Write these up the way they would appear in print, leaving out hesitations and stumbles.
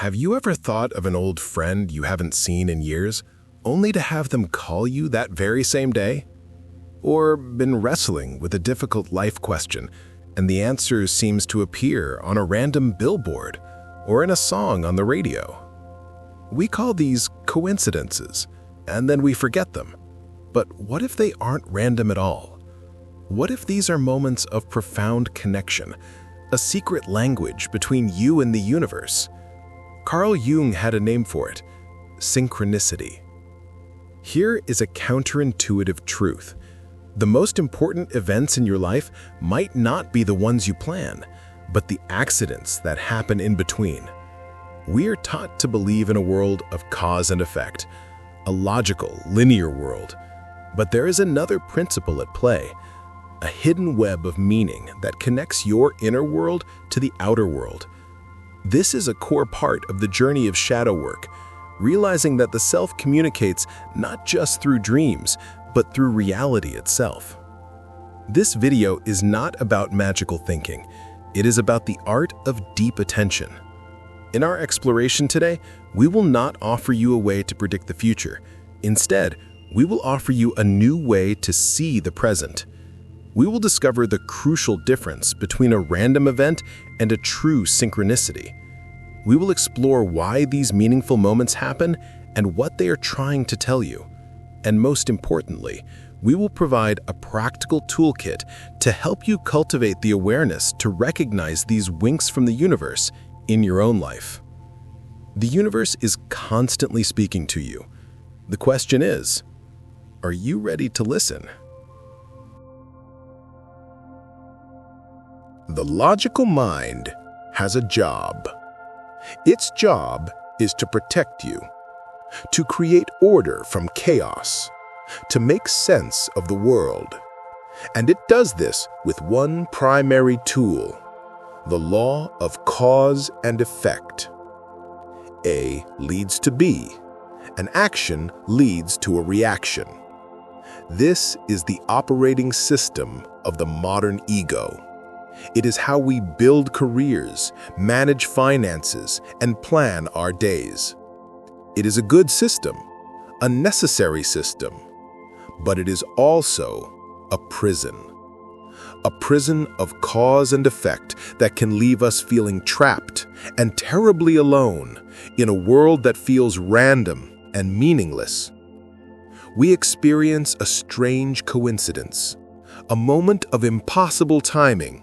Have you ever thought of an old friend you haven't seen in years, only to have them call you that very same day? Or been wrestling with a difficult life question, and the answer seems to appear on a random billboard or in a song on the radio? We call these coincidences, and then we forget them. But what if they aren't random at all? What if these are moments of profound connection, a secret language between you and the universe? Carl Jung had a name for it: synchronicity. Here is a counterintuitive truth. The most important events in your life might not be the ones you plan, but the accidents that happen in between. We are taught to believe in a world of cause and effect, a logical, linear world. But there is another principle at play, a hidden web of meaning that connects your inner world to the outer world. This is a core part of the journey of shadow work, realizing that the self communicates not just through dreams, but through reality itself. This video is not about magical thinking. It is about the art of deep attention. In our exploration today, we will not offer you a way to predict the future. Instead, we will offer you a new way to see the present. We will discover the crucial difference between a random event and a true synchronicity. We will explore why these meaningful moments happen and what they are trying to tell you. And most importantly, we will provide a practical toolkit to help you cultivate the awareness to recognize these winks from the universe in your own life. The universe is constantly speaking to you. The question is, are you ready to listen? The logical mind has a job. Its job is to protect you, to create order from chaos, to make sense of the world. And it does this with one primary tool: the law of cause and effect. A leads to B. An action leads to a reaction. This is the operating system of the modern ego. It is how we build careers, manage finances, and plan our days. It is a good system, a necessary system, but it is also a prison. A prison of cause and effect that can leave us feeling trapped and terribly alone in a world that feels random and meaningless. We experience a strange coincidence, a moment of impossible timing,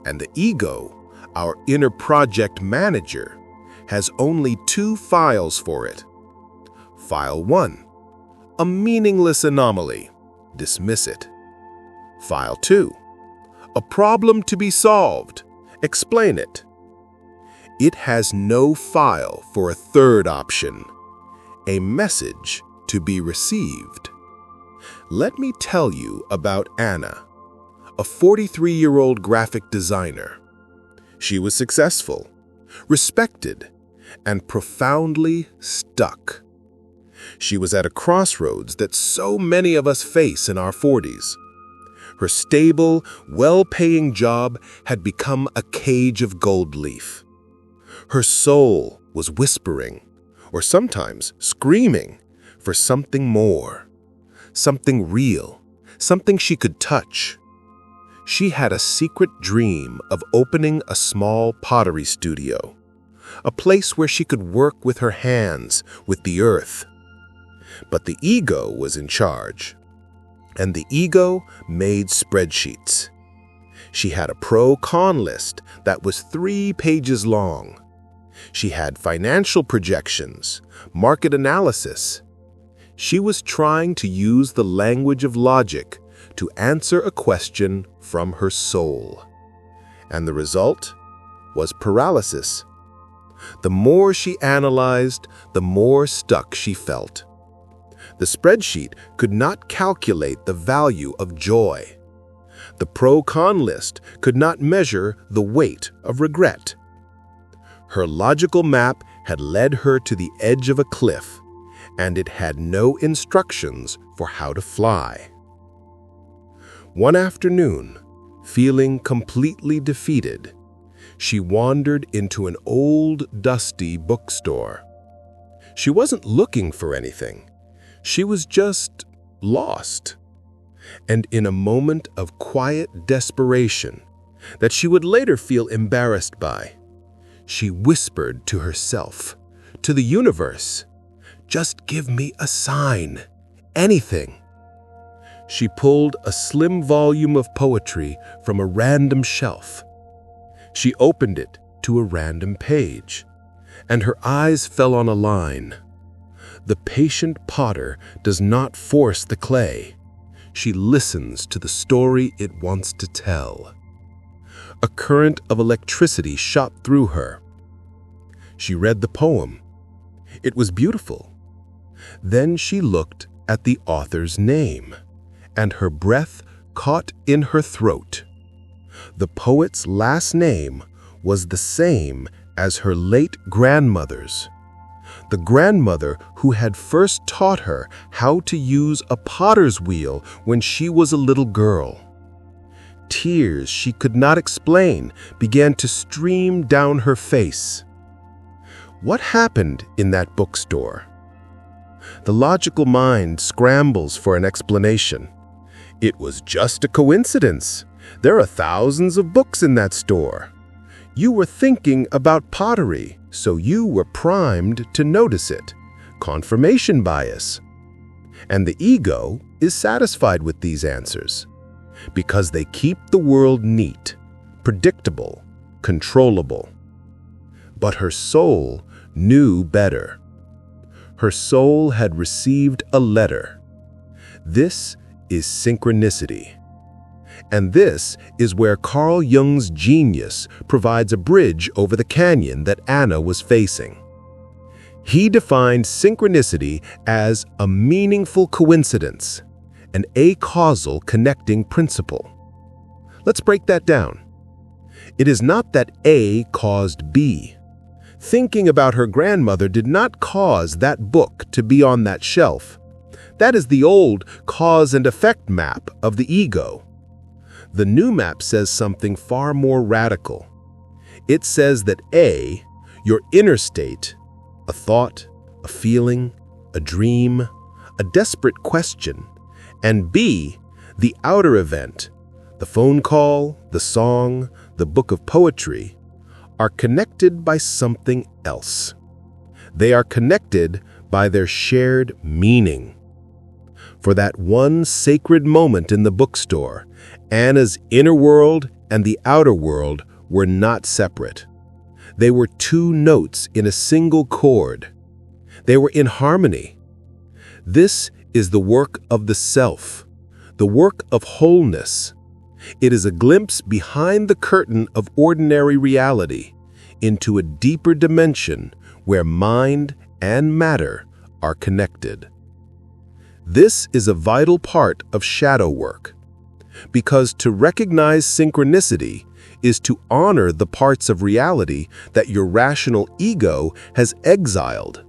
and the ego, our inner project manager, has only two files for it. File 1, a meaningless anomaly. Dismiss it. File 2, a problem to be solved. Explain it. It has no file for a third option, a message to be received. Let me tell you about Anna, a 43-year-old graphic designer. She was successful, respected, and profoundly stuck. She was at a crossroads that so many of us face in our 40s. Her stable, well-paying job had become a cage of gold leaf. Her soul was whispering, or sometimes screaming, for something more, something real, something she could touch. She had a secret dream of opening a small pottery studio, a place where she could work with her hands, with the earth. But the ego was in charge, and the ego made spreadsheets. She had a pro-con list that was 3 pages long. She had financial projections, market analysis. She was trying to use the language of logic to answer a question from her soul. And the result was paralysis. The more she analyzed, the more stuck she felt. The spreadsheet could not calculate the value of joy. The pro-con list could not measure the weight of regret. Her logical map had led her to the edge of a cliff, and it had no instructions for how to fly. One afternoon, feeling completely defeated, She wandered into an old, dusty bookstore. She wasn't looking for anything. She was just lost. And in a moment of quiet desperation that she would later feel embarrassed by, she whispered to herself, to the universe, "Just give me a sign, anything." She pulled a slim volume of poetry from a random shelf. She opened it to a random page, and her eyes fell on a line. The patient potter does not force the clay. She listens to the story it wants to tell. A current of electricity shot through her. She read the poem. It was beautiful. Then she looked at the author's name, and her breath caught in her throat. The poet's last name was the same as her late grandmother's. The grandmother who had first taught her how to use a potter's wheel when she was a little girl. Tears she could not explain began to stream down her face. What happened in that bookstore? The logical mind scrambles for an explanation. It was just a coincidence. There are thousands of books in that store. You were thinking about pottery, so you were primed to notice it. Confirmation bias. And the ego is satisfied with these answers because they keep the world neat, predictable, controllable. But her soul knew better. Her soul had received a letter. This is synchronicity. And this is where Carl Jung's genius provides a bridge over the canyon that Anna was facing. He defined synchronicity as a meaningful coincidence, an acausal connecting principle. Let's break that down. It is not that A caused B. Thinking about her grandmother did not cause that book to be on that shelf. That is the old cause and effect map of the ego. The new map says something far more radical. It says that A, your inner state, a thought, a feeling, a dream, a desperate question, and B, the outer event, the phone call, the song, the book of poetry, are connected by something else. They are connected by their shared meaning. For that one sacred moment in the bookstore, Anna's inner world and the outer world were not separate. They were two notes in a single chord. They were in harmony. This is the work of the self, the work of wholeness. It is a glimpse behind the curtain of ordinary reality into a deeper dimension where mind and matter are connected. This is a vital part of shadow work, because to recognize synchronicity is to honor the parts of reality that your rational ego has exiled.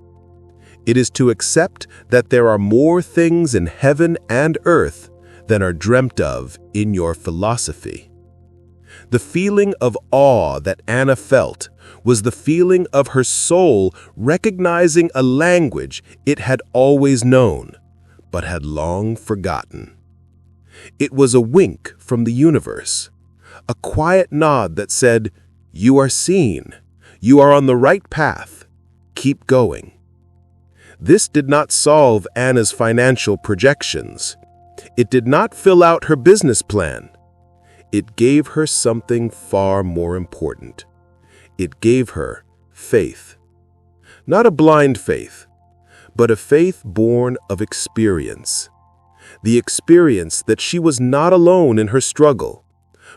It is to accept that there are more things in heaven and earth than are dreamt of in your philosophy. The feeling of awe that Anna felt was the feeling of her soul recognizing a language it had always known, but had long forgotten. It was a wink from the universe, a quiet nod that said, "You are seen. You are on the right path. Keep going." This did not solve Anna's financial projections. It did not fill out her business plan. It gave her something far more important. It gave her faith. Not a blind faith, but a faith born of experience. The experience that she was not alone in her struggle,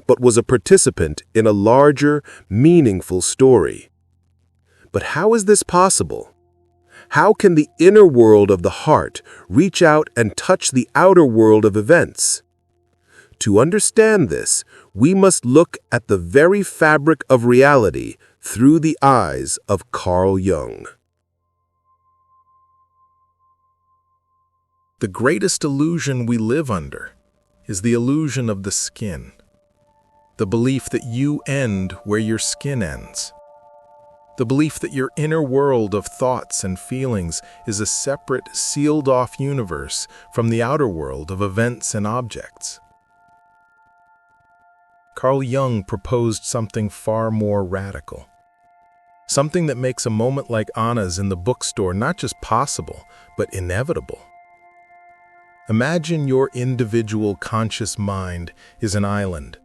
but was a participant in a larger, meaningful story. But how is this possible? How can the inner world of the heart reach out and touch the outer world of events? To understand this, we must look at the very fabric of reality through the eyes of Carl Jung. The greatest illusion we live under is the illusion of the skin. The belief that you end where your skin ends. The belief that your inner world of thoughts and feelings is a separate, sealed-off universe from the outer world of events and objects. Carl Jung proposed something far more radical. Something that makes a moment like Anna's in the bookstore not just possible, but inevitable. Imagine your individual conscious mind is an island.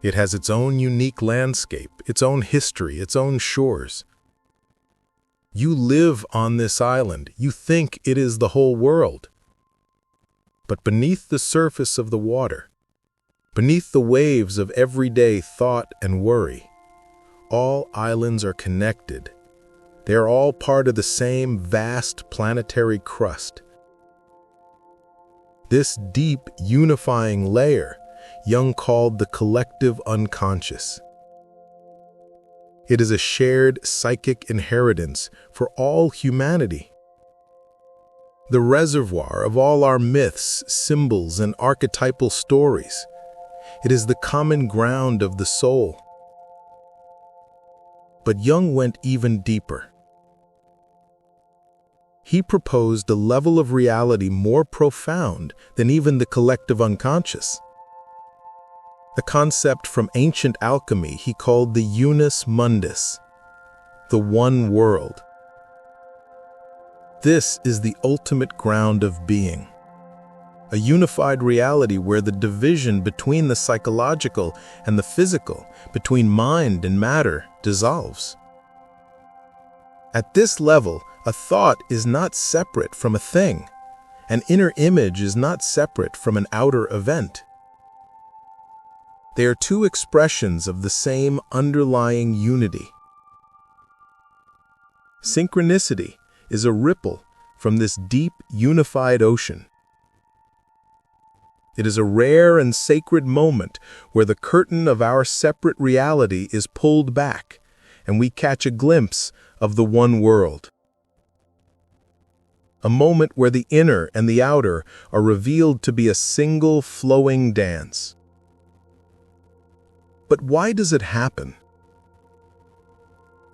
It has its own unique landscape, its own history, its own shores. You live on this island. You think it is the whole world. But beneath the surface of the water, beneath the waves of everyday thought and worry, all islands are connected. They are all part of the same vast planetary crust. This deep, unifying layer Jung called the collective unconscious. It is a shared psychic inheritance for all humanity. The reservoir of all our myths, symbols, and archetypal stories. It is the common ground of the soul. But Jung went even deeper. He proposed a level of reality more profound than even the collective unconscious. A concept from ancient alchemy he called the unus mundus, the one world. This is the ultimate ground of being, a unified reality where the division between the psychological and the physical, between mind and matter, dissolves. At this level, a thought is not separate from a thing. An inner image is not separate from an outer event. They are two expressions of the same underlying unity. Synchronicity is a ripple from this deep, unified ocean. It is a rare and sacred moment where the curtain of our separate reality is pulled back, and we catch a glimpse of the one world. A moment where the inner and the outer are revealed to be a single flowing dance. But why does it happen?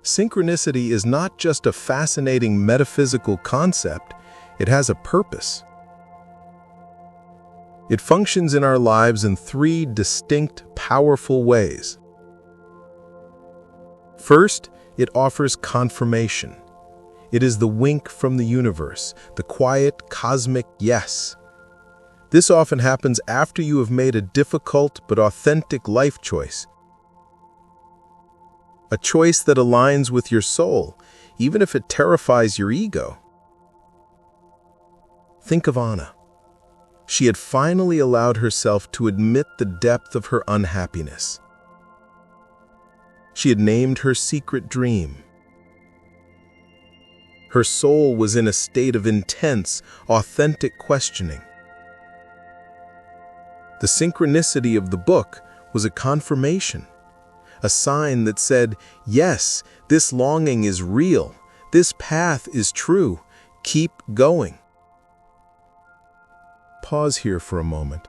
Synchronicity is not just a fascinating metaphysical concept, it has a purpose. It functions in our lives in three distinct, powerful ways. First, it offers confirmation. It is the wink from the universe, the quiet, cosmic yes. This often happens after you have made a difficult but authentic life choice. A choice that aligns with your soul, even if it terrifies your ego. Think of Anna. She had finally allowed herself to admit the depth of her unhappiness. She had named her secret dream. Her soul was in a state of intense, authentic questioning. The synchronicity of the book was a confirmation, a sign that said, yes, this longing is real, this path is true, keep going. Pause here for a moment.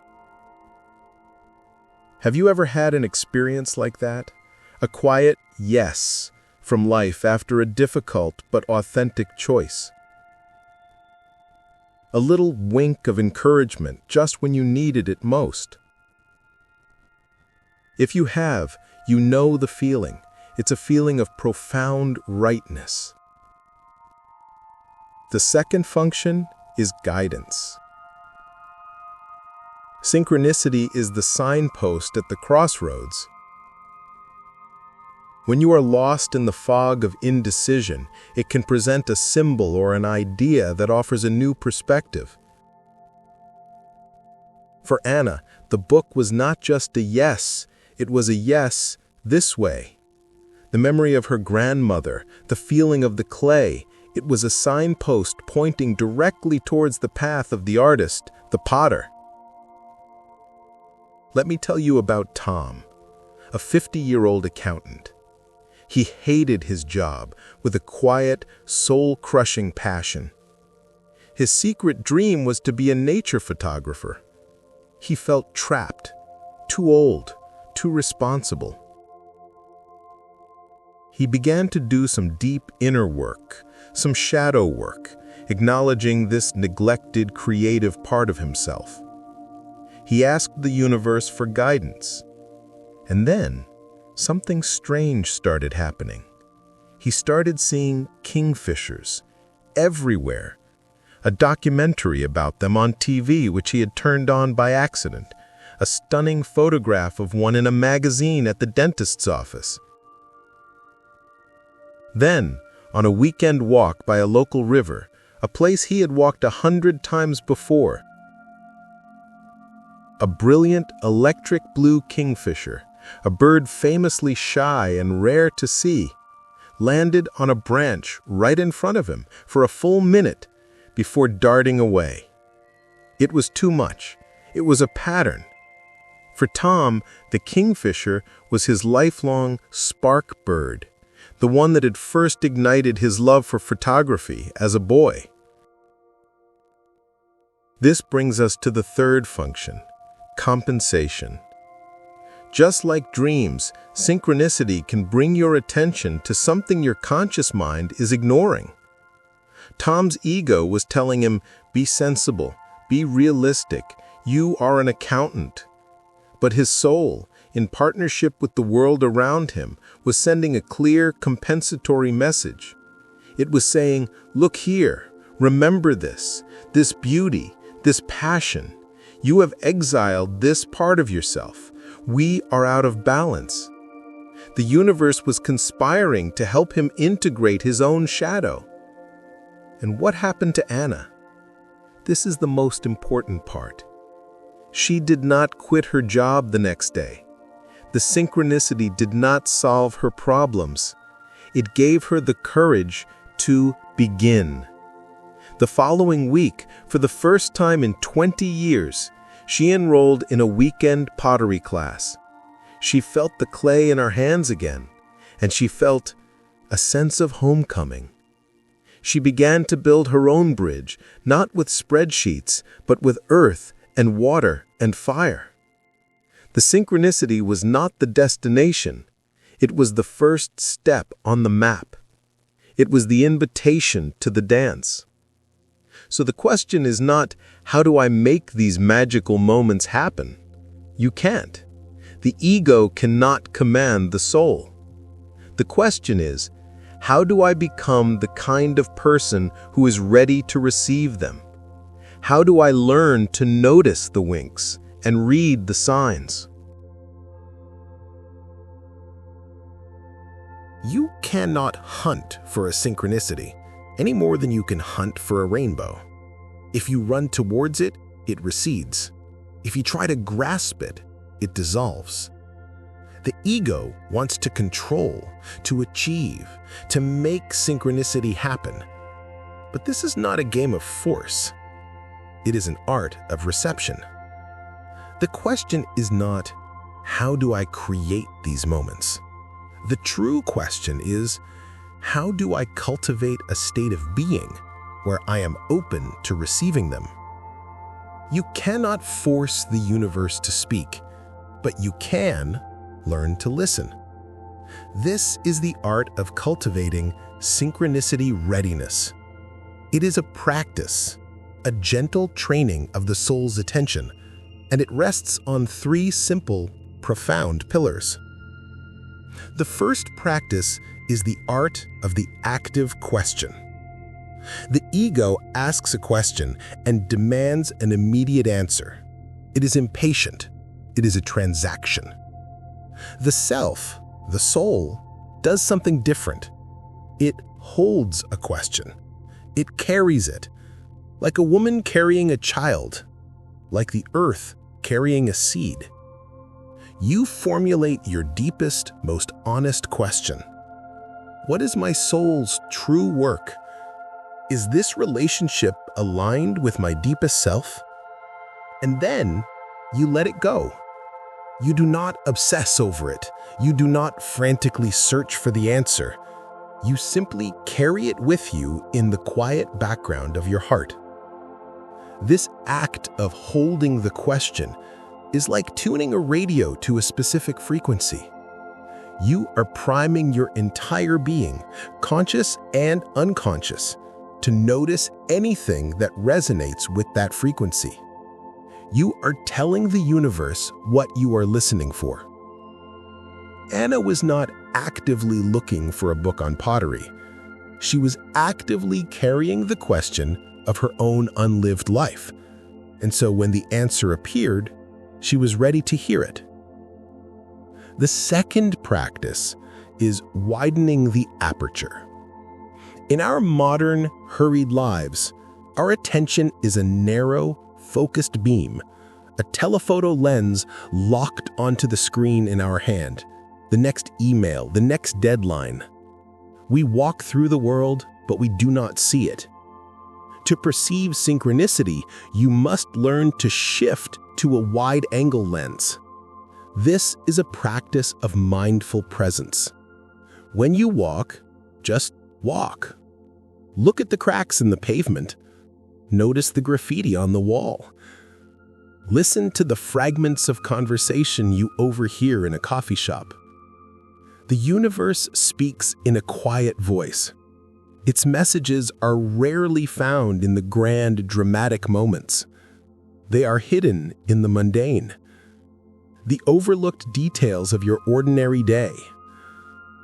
Have you ever had an experience like that? A quiet yes from life after a difficult but authentic choice? A little wink of encouragement just when you needed it most? If you have, you know the feeling. It's a feeling of profound rightness. The second function is guidance. Synchronicity is the signpost at the crossroads. When you are lost in the fog of indecision, it can present a symbol or an idea that offers a new perspective. For Anna, the book was not just a yes, it was a yes this way. The memory of her grandmother, the feeling of the clay, it was a signpost pointing directly towards the path of the artist, the potter. Let me tell you about Tom, a 50-year-old accountant. He hated his job with a quiet, soul-crushing passion. His secret dream was to be a nature photographer. He felt trapped, too old, too responsible. He began to do some deep inner work, some shadow work, acknowledging this neglected creative part of himself. He asked the universe for guidance. And then, something strange started happening. He started seeing kingfishers everywhere. A documentary about them on TV, which he had turned on by accident. A stunning photograph of one in a magazine at the dentist's office. Then, on a weekend walk by a local river, a place he had walked 100 times before, a brilliant electric blue kingfisher, a bird famously shy and rare to see, landed on a branch right in front of him for a full minute before darting away. It was too much. It was a pattern. For Tom, the kingfisher was his lifelong spark bird, the one that had first ignited his love for photography as a boy. This brings us to the third function, compensation. Just like dreams, synchronicity can bring your attention to something your conscious mind is ignoring. Tom's ego was telling him, be sensible, be realistic, you are an accountant. But his soul, in partnership with the world around him, was sending a clear, compensatory message. It was saying, look here, remember this beauty, this passion. You have exiled this part of yourself. We are out of balance. The universe was conspiring to help him integrate his own shadow. And what happened to Anna? This is the most important part. She did not quit her job the next day. The synchronicity did not solve her problems. It gave her the courage to begin. The following week, for the first time in 20 years, she enrolled in a weekend pottery class. She felt the clay in her hands again, and she felt a sense of homecoming. She began to build her own bridge, not with spreadsheets, but with earth and water and fire. The synchronicity was not the destination. It was the first step on the map. It was the invitation to the dance. So the question is not, how do I make these magical moments happen? You can't. The ego cannot command the soul. The question is, how do I become the kind of person who is ready to receive them? How do I learn to notice the winks and read the signs? You cannot hunt for a synchronicity any more than you can hunt for a rainbow. If you run towards it, it recedes. If you try to grasp it, it dissolves. The ego wants to control, to achieve, to make synchronicity happen. But this is not a game of force. It is an art of reception. The question is not, how do I create these moments? The true question is, how do I cultivate a state of being where I am open to receiving them? You cannot force the universe to speak, but you can learn to listen. This is the art of cultivating synchronicity readiness. It is a practice, a gentle training of the soul's attention, and it rests on three simple, profound pillars. The first practice is the art of the active question. The ego asks a question and demands an immediate answer. It is impatient. It is a transaction. The self, the soul, does something different. It holds a question. It carries it, like a woman carrying a child, like the earth carrying a seed. You formulate your deepest, most honest question. What is my soul's true work? Is this relationship aligned with my deepest self? And then you let it go. You do not obsess over it. You do not frantically search for the answer. You simply carry it with you in the quiet background of your heart. This act of holding the question is like tuning a radio to a specific frequency. You are priming your entire being, conscious and unconscious, to notice anything that resonates with that frequency. You are telling the universe what you are listening for. Anna was not actively looking for a book on pottery. She was actively carrying the question of her own unlived life. And so when the answer appeared, she was ready to hear it. The second practice is widening the aperture. In our modern, hurried lives, our attention is a narrow, focused beam, a telephoto lens locked onto the screen in our hand, the next email, the next deadline. We walk through the world, but we do not see it. To perceive synchronicity, you must learn to shift to a wide-angle lens. This is a practice of mindful presence. When you walk, just walk. Look at the cracks in the pavement. Notice the graffiti on the wall. Listen to the fragments of conversation you overhear in a coffee shop. The universe speaks in a quiet voice. Its messages are rarely found in the grand, dramatic moments. They are hidden in the mundane, the overlooked details of your ordinary day.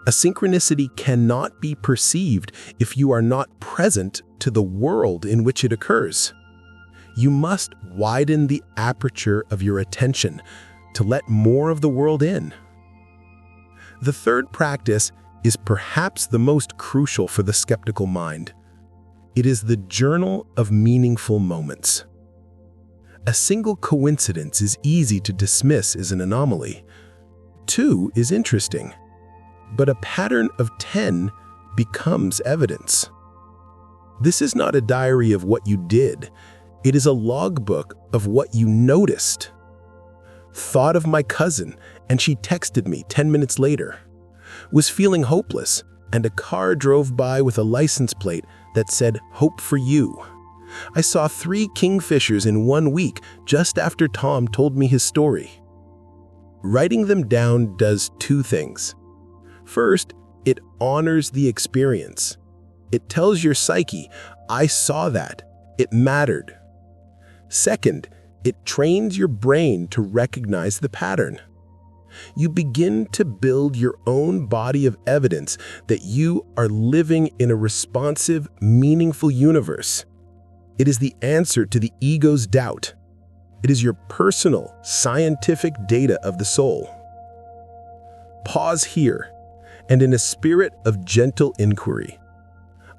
A synchronicity cannot be perceived if you are not present to the world in which it occurs. You must widen the aperture of your attention to let more of the world in. The third practice is perhaps the most crucial for the skeptical mind. It is the journal of meaningful moments. A single coincidence is easy to dismiss as an anomaly. 2 is interesting, but a pattern of 10 becomes evidence. This is not a diary of what you did. It is a logbook of what you noticed. Thought of my cousin, and she texted me 10 minutes later. Was feeling hopeless, and a car drove by with a license plate that said, "Hope for you." I saw 3 kingfishers in 1 week just after Tom told me his story. Writing them down does 2 things. First, it honors the experience. It tells your psyche, I saw that. It mattered. Second, it trains your brain to recognize the pattern. You begin to build your own body of evidence that you are living in a responsive, meaningful universe. It is the answer to the ego's doubt. It is your personal, scientific data of the soul. Pause here, and in a spirit of gentle inquiry,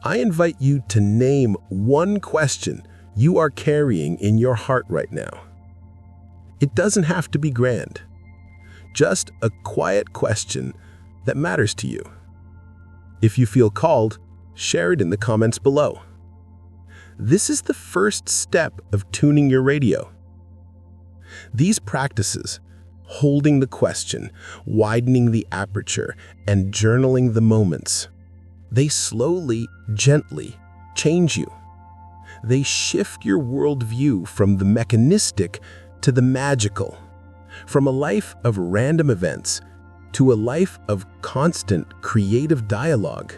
I invite you to name one question you are carrying in your heart right now. It doesn't have to be grand. Just a quiet question that matters to you. If you feel called, share it in the comments below. This is the first step of tuning your radio. These practices, holding the question, widening the aperture, and journaling the moments, they slowly, gently change you. They shift your worldview from the mechanistic to the magical, from a life of random events to a life of constant creative dialogue.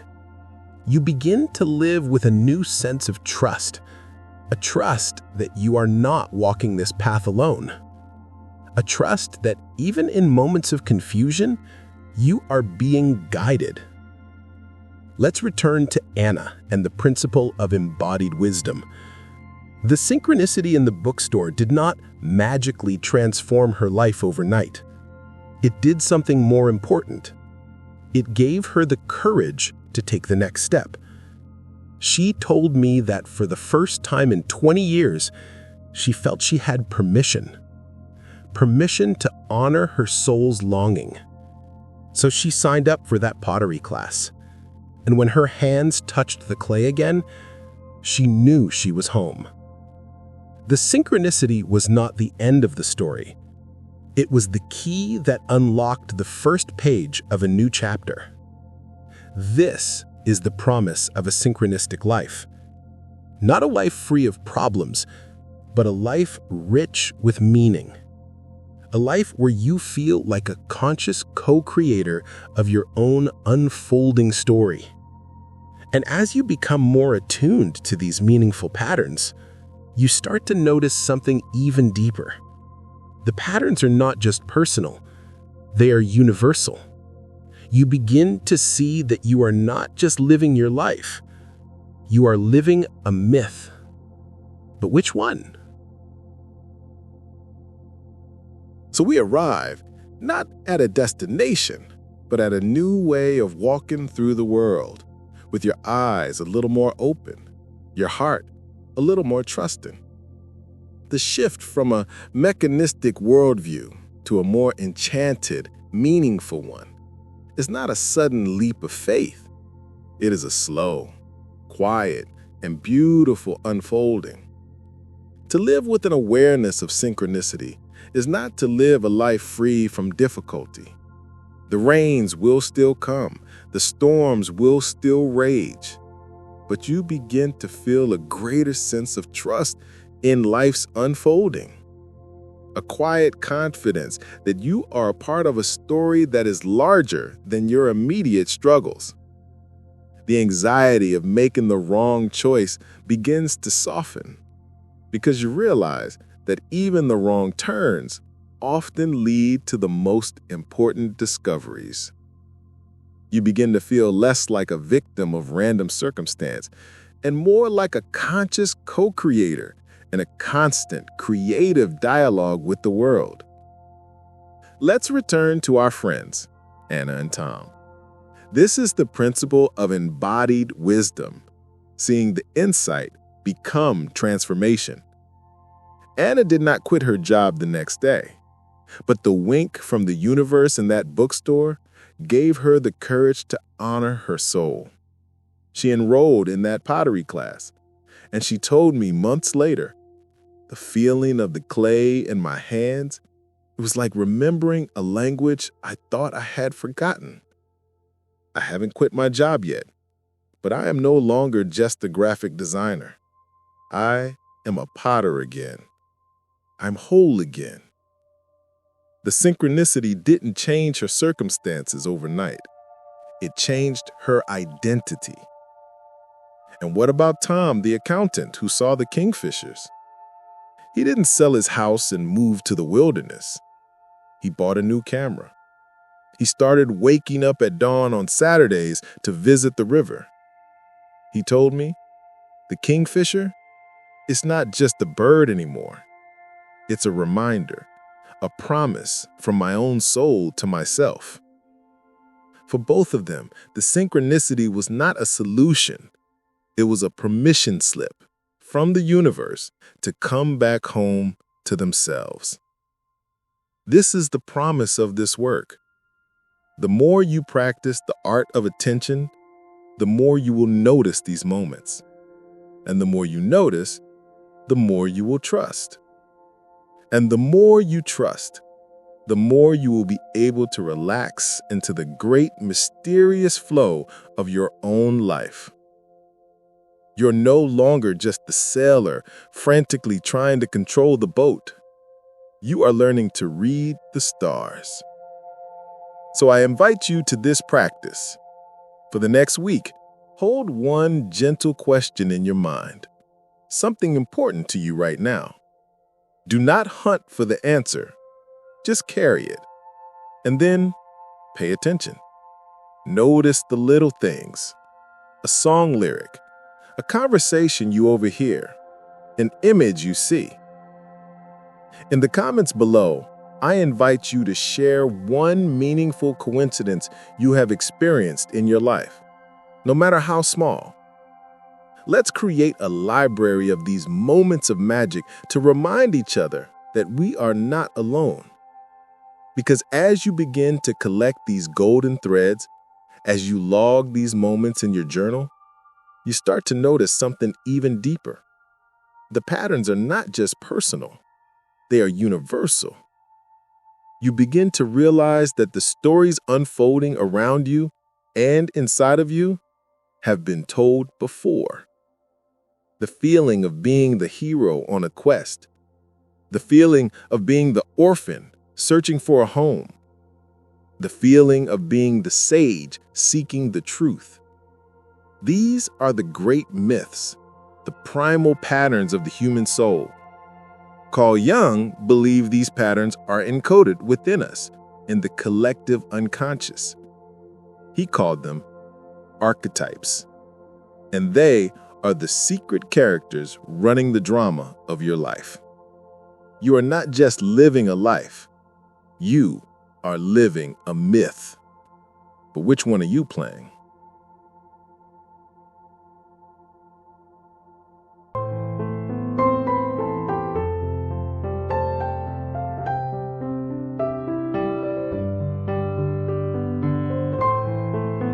You begin to live with a new sense of trust, a trust that you are not walking this path alone, a trust that even in moments of confusion, you are being guided. Let's return to Anna and the principle of embodied wisdom. The synchronicity in the bookstore did not magically transform her life overnight. It did something more important. It gave her the courage to take the next step. She told me that for the first time in 20 years, she felt she had permission to honor her soul's longing. So she signed up for that pottery class. And when her hands touched the clay again, she knew she was home. The synchronicity was not the end of the story. It was the key that unlocked the first page of a new chapter. This is the promise of a synchronistic life. Not a life free of problems, but a life rich with meaning. A life where you feel like a conscious co-creator of your own unfolding story. And as you become more attuned to these meaningful patterns, you start to notice something even deeper. The patterns are not just personal, they are universal. You begin to see that you are not just living your life, you are living a myth. But which one? So we arrive not at a destination, but at a new way of walking through the world, with your eyes a little more open, your heart a little more trusting. The shift from a mechanistic worldview to a more enchanted, meaningful one is not a sudden leap of faith. It is a slow, quiet, and beautiful unfolding. To live with an awareness of synchronicity is not to live a life free from difficulty. The rains will still come, the storms will still rage, but you begin to feel a greater sense of trust in life's unfolding. A quiet confidence that you are a part of a story that is larger than your immediate struggles. The anxiety of making the wrong choice begins to soften because you realize that even the wrong turns often lead to the most important discoveries. You begin to feel less like a victim of random circumstance and more like a conscious co-creator in a constant, creative dialogue with the world. Let's return to our friends, Anna and Tom. This is the principle of embodied wisdom, seeing the insight become transformation. Anna did not quit her job the next day, but the wink from the universe in that bookstore gave her the courage to honor her soul. She enrolled in that pottery class, and she told me months later, the feeling of the clay in my hands, it was like remembering a language I thought I had forgotten. I haven't quit my job yet, but I am no longer just a graphic designer. I am a potter again. I'm whole again. The synchronicity didn't change her circumstances overnight. It changed her identity. And what about Tom, the accountant who saw the kingfishers? He didn't sell his house and move to the wilderness. He bought a new camera. He started waking up at dawn on Saturdays to visit the river. He told me, the kingfisher is not just a bird anymore. It's a reminder, a promise from my own soul to myself. For both of them, the synchronicity was not a solution. It was a permission slip from the universe to come back home to themselves. This is the promise of this work. The more you practice the art of attention, the more you will notice these moments. And the more you notice, the more you will trust. And the more you trust, the more you will be able to relax into the great mysterious flow of your own life. You're no longer just the sailor frantically trying to control the boat. You are learning to read the stars. So I invite you to this practice. For the next week, hold one gentle question in your mind, something important to you right now. Do not hunt for the answer, just carry it. And then pay attention. Notice the little things, a song lyric, a conversation you overhear, an image you see. In the comments below, I invite you to share one meaningful coincidence you have experienced in your life, no matter how small. Let's create a library of these moments of magic to remind each other that we are not alone. Because as you begin to collect these golden threads, as you log these moments in your journal, you start to notice something even deeper. The patterns are not just personal, they are universal. You begin to realize that the stories unfolding around you and inside of you have been told before. The feeling of being the hero on a quest, the feeling of being the orphan searching for a home, the feeling of being the sage seeking the truth. These are the great myths, the primal patterns of the human soul. Carl Jung believed these patterns are encoded within us in the collective unconscious. He called them archetypes, and they are the secret characters running the drama of your life. You are not just living a life, you are living a myth. But which one are you playing?